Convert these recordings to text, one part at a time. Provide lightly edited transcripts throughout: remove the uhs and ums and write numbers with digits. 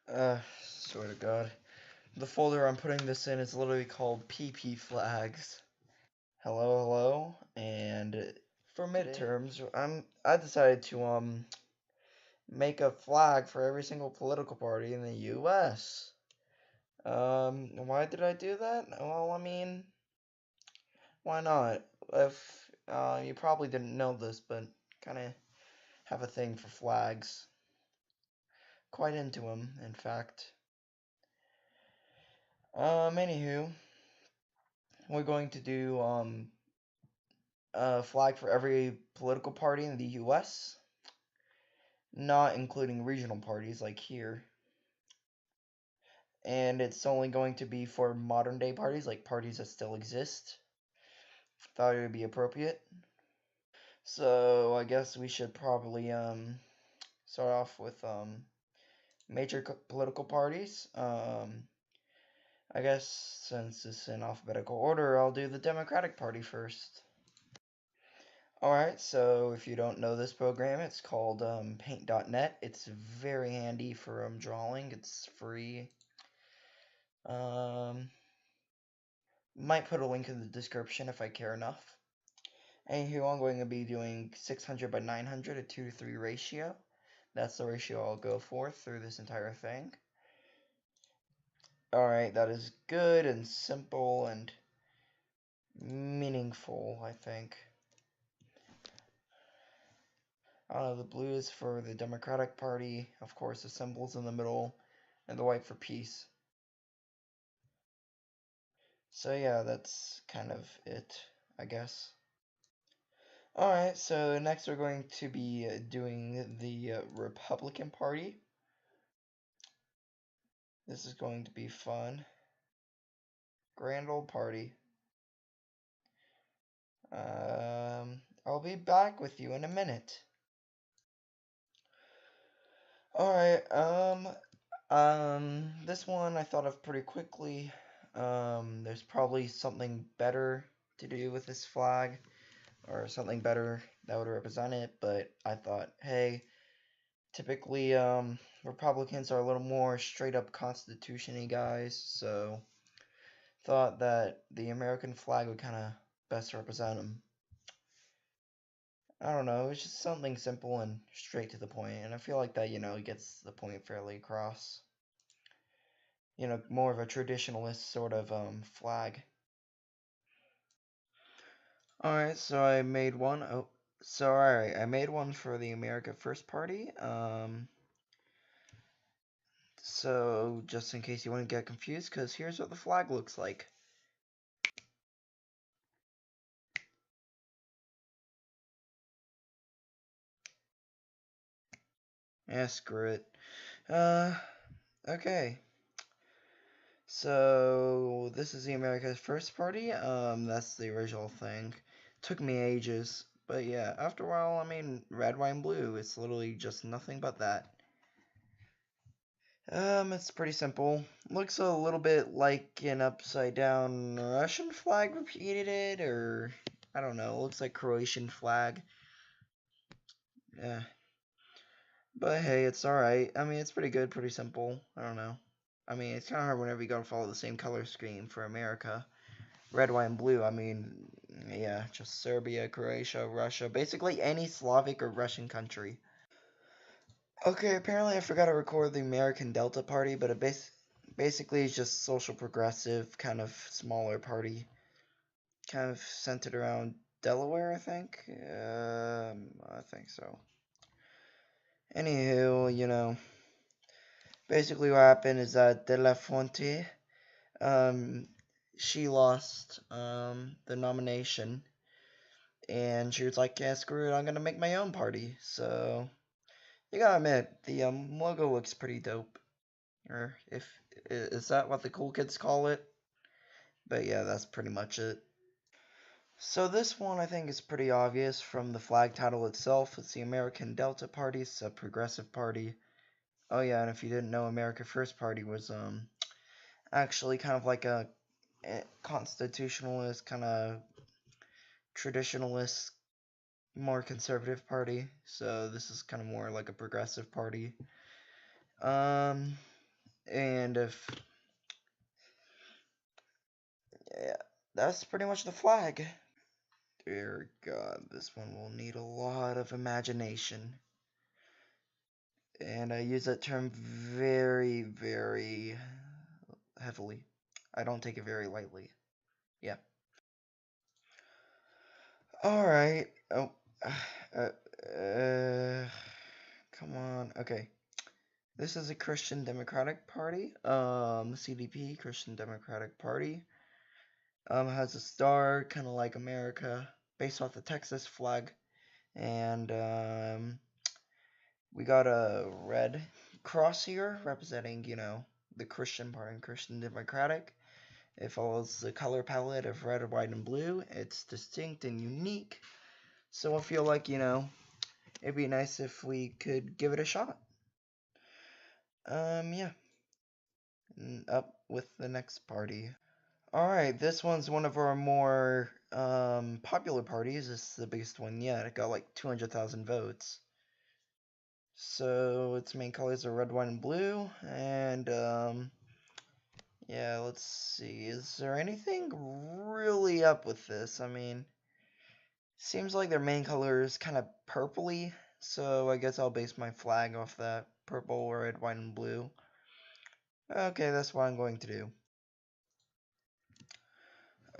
Swear to God. The folder I'm putting this in is literally called PP flags. Hello, and for midterms, I decided to make a flag for every single political party in the U.S. Why did I do that? Well, I mean, why not? If you probably didn't know this, but kind of have a thing for flags. Quite into them, in fact. Anywho, we're going to do a flag for every political party in the U.S., not including regional parties like here. And it's only going to be for modern day parties, like parties that still exist. Thought it would be appropriate. So I guess we should probably start off with major political parties. I guess since it's in alphabetical order, I'll do the Democratic Party first. Alright, so if you don't know this program, it's called paint.net. It's very handy for drawing. It's free. Might put a link in the description if I care enough. Anywho, I'm going to be doing 600 by 900, a 2 to 3 ratio. That's the ratio I'll go for through this entire thing. Alright, that is good and simple and meaningful, I think. The blue is for the Democratic Party, of course the symbol's in the middle, and the white for peace. So yeah, that's kind of it, I guess. Alright, so next we're going to be doing the Republican Party. This is going to be fun. Grand old party. I'll be back with you in a minute. Alright, this one I thought of pretty quickly. There's probably something better to do with this flag, or something better that would represent it, but I thought, hey, typically, Republicans are a little more straight-up constitution-y guys, so thought that the American flag would kind of best represent them. I don't know, it's just something simple and straight to the point, and I feel like that, gets the point fairly across. More of a traditionalist sort of flag. Alright, so I made one. Alright, I made one for the America First Party. So just in case you wouldn't get confused, because here's what the flag looks like. Yeah, screw it. Okay. So this is the America's First Party. That's the original thing. Took me ages, but yeah, after a while, I mean, red, white, and blue. It's literally just nothing but that. It's pretty simple. Looks a little bit like an upside down Russian flag repeated, or I don't know. Looks like Croatian flag. Yeah. But hey, it's alright. I mean, it's pretty good, pretty simple. I don't know. I mean, it's kind of hard whenever you gotta follow the same color scheme for America. Red, white, and blue. I mean, yeah, just Serbia, Croatia, Russia. Basically any Slavic or Russian country. Okay, apparently I forgot to record the American Delta Party, but it basically is just social progressive, kind of smaller party. Kind of centered around Delaware, I think. I think so. Anywho, basically what happened is that De La Fuente, she lost the nomination, and she was like, yeah, screw it, I'm gonna make my own party. So you gotta admit, the logo looks pretty dope. Or is that what the cool kids call it? But yeah, that's pretty much it. So this one I think is pretty obvious from the flag title itself. It's the American Delta Party. It's a progressive party. Oh yeah, and if you didn't know, America First Party was actually kind of like a constitutionalist, kind of traditionalist, more conservative party. So this is kind of more like a progressive party. Um, And if, yeah, that's pretty much the flag. Dear God, this one will need a lot of imagination. And I use that term very, very heavily. I don't take it very lightly. Yeah. Alright. Oh. Come on. Okay. This is a Christian Democratic Party. CDP, Christian Democratic Party. Has a star, kind of like America, based off the Texas flag. And, we got a red cross here, representing, you know, the Christian Party and Christian Democratic. It follows the color palette of red, white, and blue. It's distinct and unique. So I feel like, you know, it'd be nice if we could give it a shot. Yeah. Up with the next party. Alright, this one's one of our more, popular parties. It's the biggest one yet. It got like 200,000 votes. So its main colors are red, white, and blue. And, yeah, let's see. Is there anything really up with this? I mean, seems like their main color is kind of purpley, so I guess I'll base my flag off that. Purple, red, white, and blue. Okay, that's what I'm going to do.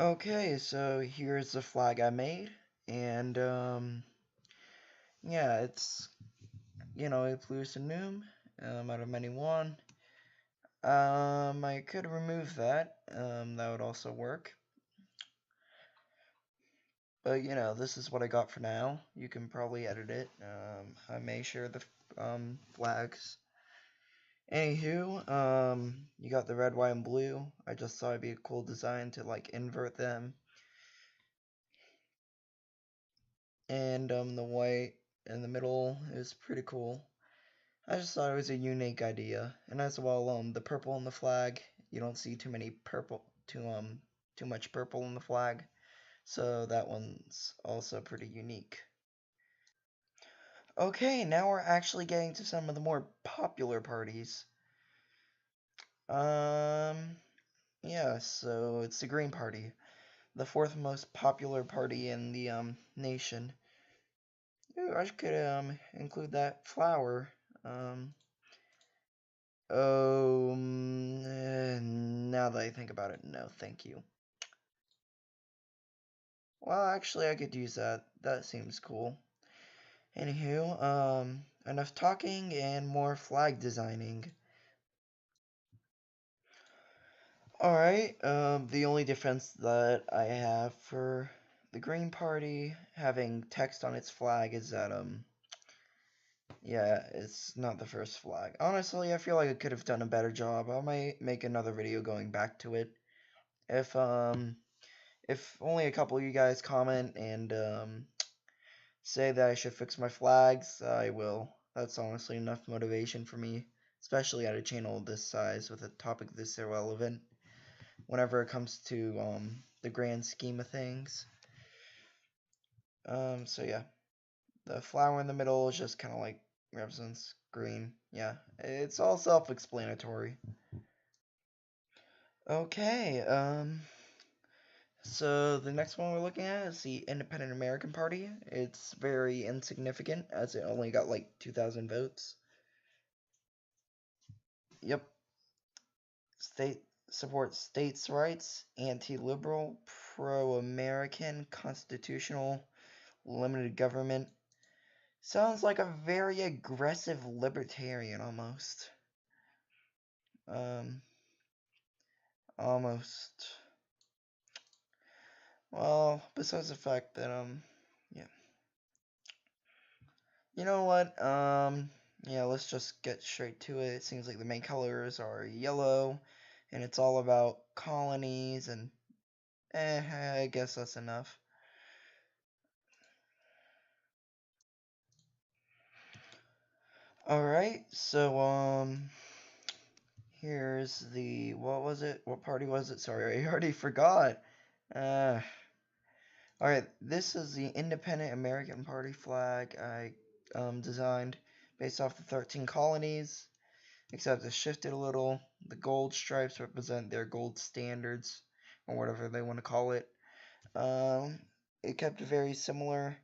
Okay, so here's the flag I made, and, yeah, it's, you know, a plus and noom, out of many one. I could remove that, that would also work. But, you know, this is what I got for now. You can probably edit it. I may share the, flags. Anywho, you got the red, white, and blue. I just thought it'd be a cool design to, like, invert them. And, the white in the middle is pretty cool. I just thought it was a unique idea. And as well, the purple in the flag, you don't see too much purple in the flag. So that one's also pretty unique. Okay, now we're actually getting to some of the more popular parties. Yeah, so it's the Green Party, the fourth most popular party in the, nation. Ooh, I could, include that flower. Now that I think about it, no, thank you. Well, actually, I could use that. That seems cool. Anywho, enough talking and more flag designing. Alright, the only difference that I have for the Green Party having text on its flag is that, yeah, it's not the first flag. Honestly, I feel like I could have done a better job. I might make another video going back to it. If only a couple of you guys comment and, say that I should fix my flags, I will. That's honestly enough motivation for me, especially at a channel this size with a topic this irrelevant whenever it comes to the grand scheme of things. So yeah, the flower in the middle is just kind of like represents green. Yeah, it's all self-explanatory. Okay, so the next one we're looking at is the Independent American Party. It's very insignificant as it only got like 2,000 votes. Yep. State supports states' rights, anti-liberal, pro-American, constitutional, limited government. Sounds like a very aggressive libertarian almost. Almost. Well, besides the fact that, yeah. You know what, yeah, let's just get straight to it. It seems like the main colors are yellow, and it's all about colonies, and, I guess that's enough. Alright, so, here's the, what was it? What party was it? Sorry, I already forgot. Alright, this is the Independent American Party flag I, designed based off the 13 colonies. except it's shifted a little. The gold stripes represent their gold standards, or whatever they want to call it. It kept very similar.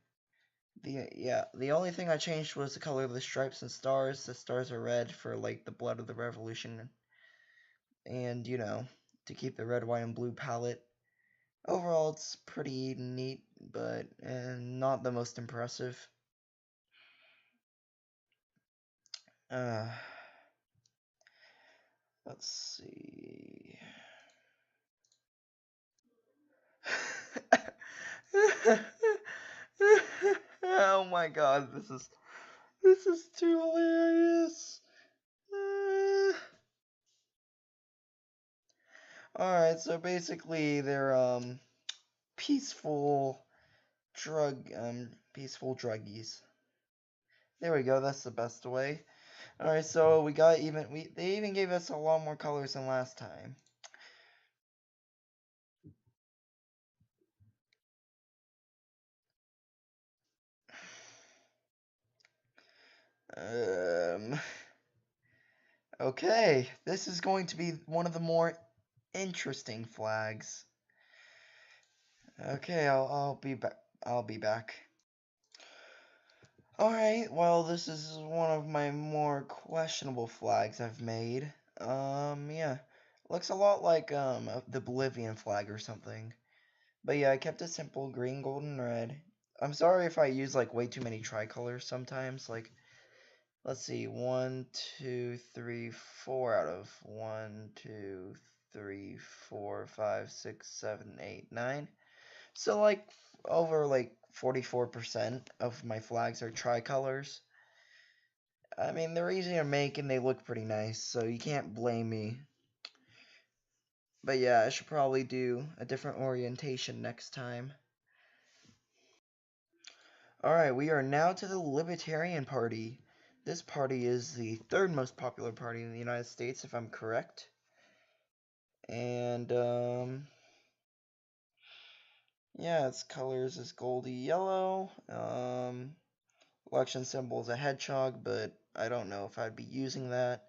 The only thing I changed was the color of the stripes and stars. The stars are red for like the blood of the revolution, and to keep the red, white, and blue palette. Overall, it's pretty neat, but not the most impressive. Uh, let's see. Oh my god, this is too hilarious. Alright, so basically they're peaceful peaceful druggies. There we go, that's the best way. Alright, so they even gave us a lot more colors than last time. Okay, this is going to be one of the more interesting flags. Okay, I'll be back. I'll be back. Alright, well, this is one of my more questionable flags I've made. Yeah. Looks a lot like, the Bolivian flag or something. But yeah, I kept it simple, green, gold, and red. I'm sorry if I use, like, way too many tricolors sometimes. Like, let's see, 1, 2, 3, 4 out of 1, 2, 3, 4, 5, 6, 7, 8, 9. So, like, over, like, 44% of my flags are tricolors. I mean, they're easy to make and they look pretty nice, so you can't blame me. But yeah, I should probably do a different orientation next time. Alright, we are now to the Libertarian Party. This party is the third most popular party in the United States, if I'm correct. And, yeah, its colors is goldy yellow. Election symbol is a hedgehog, but I don't know if I'd be using that.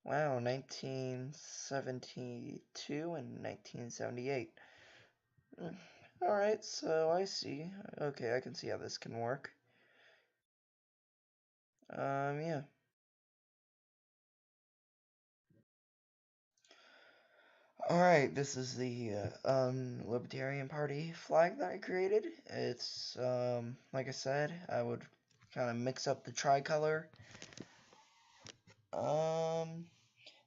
Wow, 1972 and 1978. Alright, so I see. Okay, I can see how this can work. Yeah. Alright, this is the Libertarian Party flag that I created. It's like I said, I would kind of mix up the tricolor.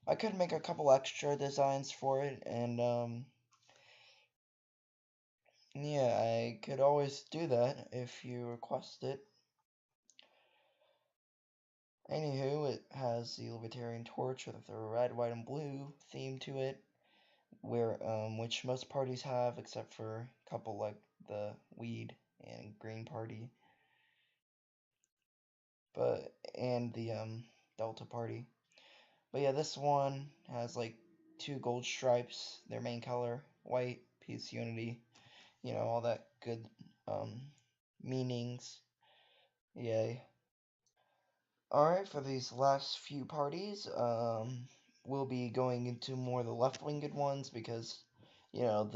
I could make a couple extra designs for it, and yeah, I could always do that if you request it. Anywho, it has the Libertarian torch with a red, white, and blue theme to it, which most parties have, except for a couple like the Weed and Green Party, and the Delta Party. But yeah, this one has like 2 gold stripes, their main color, white, peace, unity, all that good meanings. Yay. Alright, for these last few parties, we'll be going into more of the left-winged ones because, I'm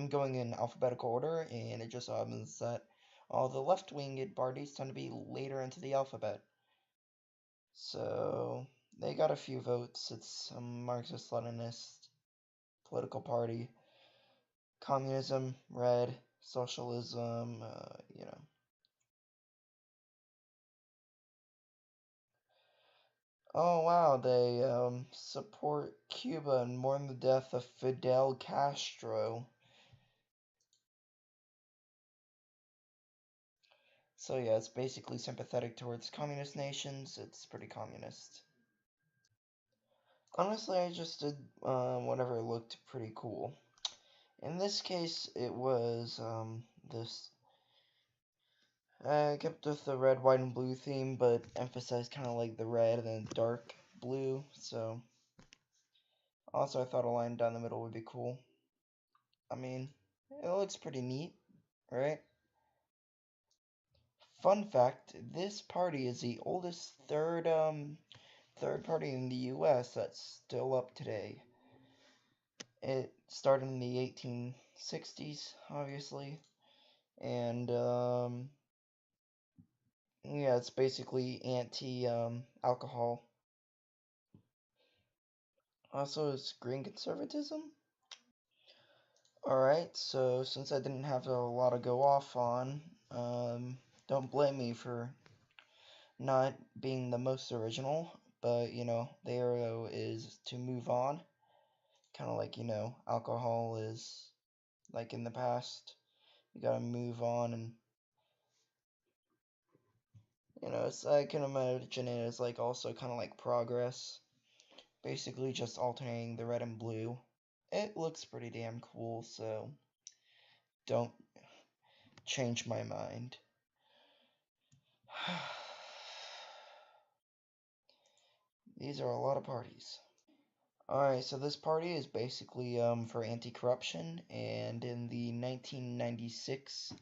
going in alphabetical order, and it just so happens that all the left-winged parties tend to be later into the alphabet. So, they got a few votes. It's a Marxist-Leninist political party. Communism, red. Socialism, Oh wow, they support Cuba and mourn the death of Fidel Castro. So yeah, it's basically sympathetic towards communist nations. It's pretty communist. Honestly, I just did whatever looked pretty cool. In this case, it was this. I kept with the red, white, and blue theme, but emphasized kind of like the red and then dark blue. So also, I thought a line down the middle would be cool. I mean, it looks pretty neat, right? fun fact, this party is the oldest third party in the US that's still up today. It started in the 1860s, obviously, and yeah, it's basically anti-alcohol. Also, it's green conservatism. Alright, so since I didn't have a lot to go off on, don't blame me for not being the most original, but, the arrow is to move on. Kind of like, alcohol is like in the past. You gotta move on, and, I can imagine it as, like, also kind of like progress. Basically just alternating the red and blue. It looks pretty damn cool, so don't change my mind. These are a lot of parties. Alright, so this party is basically for anti-corruption, and in the 1996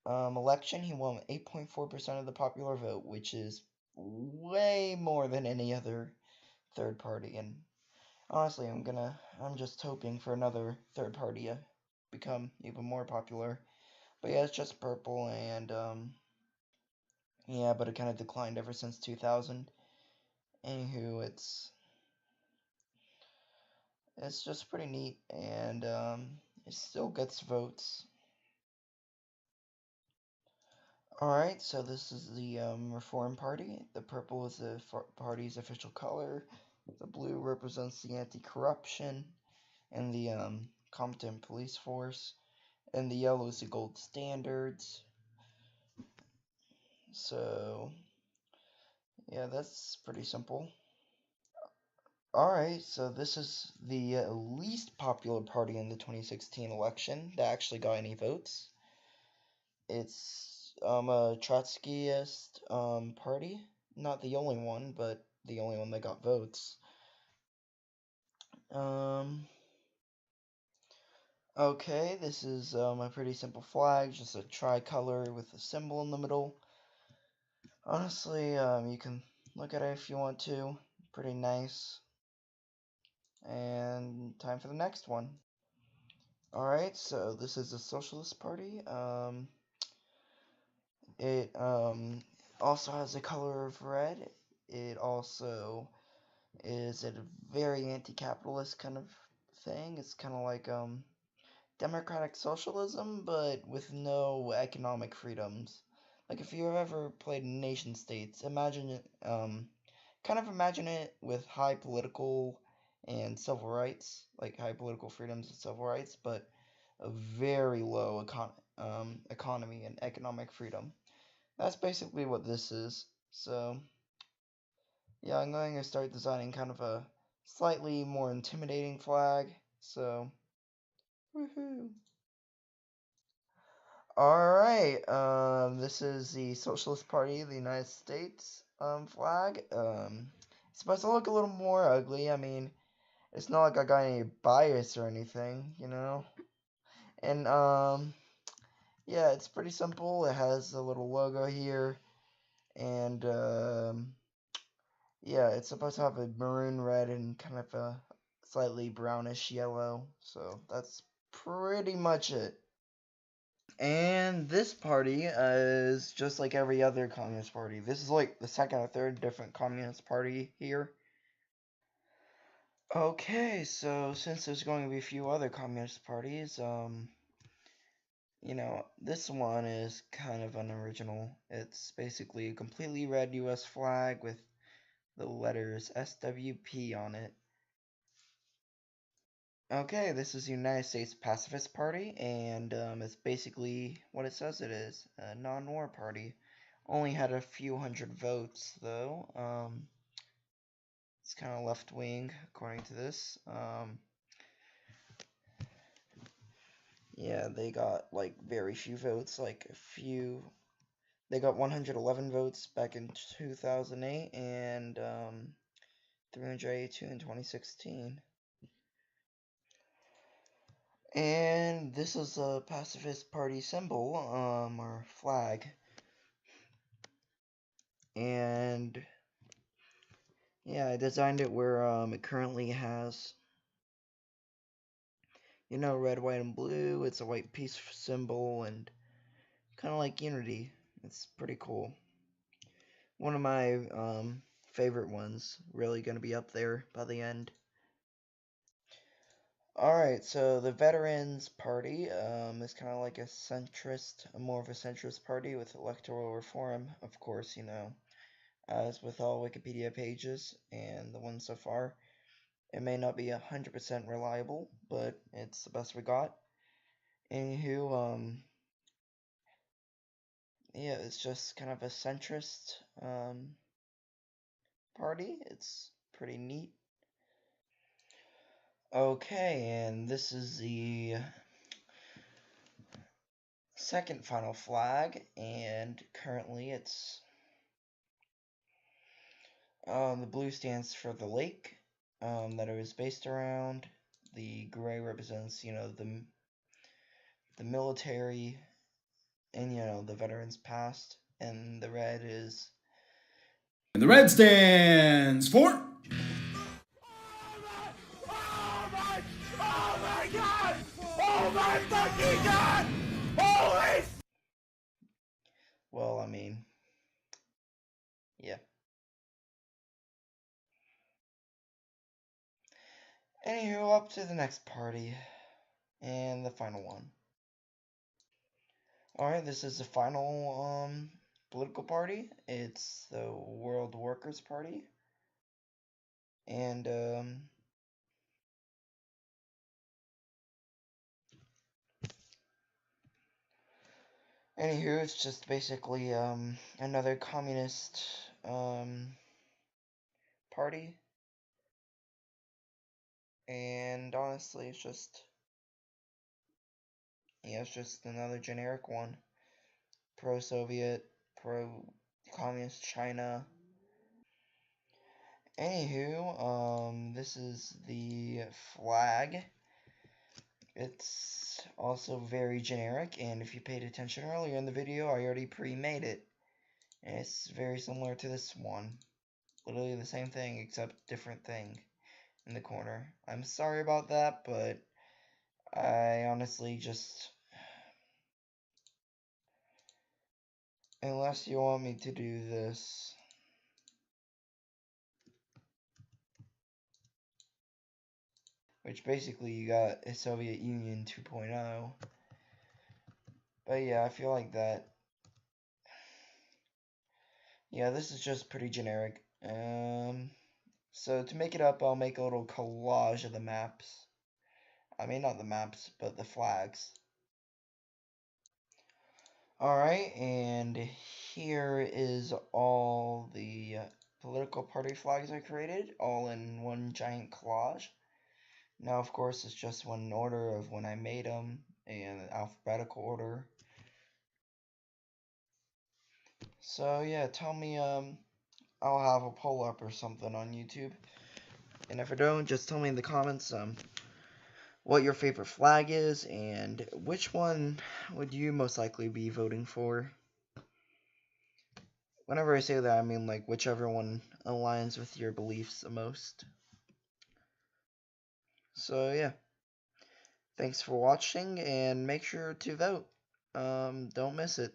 election, he won 8.4% of the popular vote, which is way more than any other third party. And honestly, I'm just hoping for another third party to become even more popular. But yeah, it's just purple, and yeah, but it kind of declined ever since 2000. Anywho, it's just pretty neat, and it still gets votes. Alright, so this is the Reform Party. The purple is the party's official color. The blue represents the anti-corruption and the competent police force. And the yellow is the gold standards. So, yeah, that's pretty simple. Alright, so this is the least popular party in the 2016 election that actually got any votes. It's a Trotskyist party. Not the only one, but the only one that got votes. Okay, this is a pretty simple flag, just a tricolor with a symbol in the middle. Honestly, you can look at it if you want to. Pretty nice. And time for the next one. Alright, so this is the Socialist Party. It also has the color of red. It also is a very anti-capitalist kind of thing. It's kind of like democratic socialism, but with no economic freedoms. Like if you've ever played nation states, imagine it, imagine it with high political and civil rights, like high political freedoms and civil rights, but a very low economy and economic freedom. That's basically what this is. So, yeah, I'm going to start designing kind of a slightly more intimidating flag. So, woohoo! Alright, this is the Socialist Party of the United States flag. It's supposed to look a little more ugly. I mean, it's not like I got any bias or anything, And, yeah, it's pretty simple. It has a little logo here. And, yeah, it's supposed to have a maroon red and kind of a slightly brownish yellow. So, that's pretty much it. And this party is just like every other communist party. This is like the second or third different communist party here. Okay, so since there's going to be a few other communist parties, this one is kind of unoriginal. It's basically a completely red US flag with the letters SWP on it. Okay, this is the United States Pacifist Party, and it's basically what it says it is, a non-war party. Only had a few hundred votes, though. It's kind of left-wing, according to this. Yeah, they got, like, very few votes, like, they got 111 votes back in 2008, and 382 in 2016. And this is a pacifist party symbol, or flag. And yeah, I designed it where it currently has, you know, red, white, and blue. It's a white peace symbol, and kind of like unity. It's pretty cool. One of my favorite ones. Really going to be up there by the end. Alright, so the Veterans Party is kind of like a centrist, more of a centrist party with electoral reform. Of course, you know, as with all Wikipedia pages and the ones so far, it may not be 100% reliable, but it's the best we got. Anywho, yeah, it's just kind of a centrist party. It's pretty neat. Okay, and this is the second final flag, and currently it's the blue stands for the lake that it was based around. The gray represents, you know, the military and, you know, the veterans past, and the red is. And the red stands for. Oh my god! Oh my fucking god! Holy! Well, I mean, yeah. Anywho, up to the next party, and the final one. Alright, this is the final political party. It's the World Workers' Party. And anywho, it's just basically another communist party. And honestly, it's just, yeah, it's just another generic one. Pro-Soviet, pro-communist China. Anywho, this is the flag. It's also very generic, and if you paid attention earlier in the video, I already pre-made it. And it's very similar to this one. Literally the same thing, except different thing in the corner. I'm sorry about that, but I honestly just... Unless you want me to do this... Which basically you got a Soviet Union 2.0. But yeah, I feel like that. Yeah, this is just pretty generic. So to make it up, I'll make a little collage of the maps. I mean, not the maps, but the flags. Alright, and here is all the political party flags I created, all in one giant collage. Now, of course, it's just one order of when I made them, in alphabetical order. So, yeah, tell me, I'll have a poll up or something on YouTube. And if I don't, just tell me in the comments, what your favorite flag is, and which one would you most likely be voting for. Whenever I say that, I mean like whichever one aligns with your beliefs the most. So yeah, thanks for watching, and make sure to vote. Don't miss it.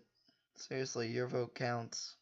Seriously, your vote counts.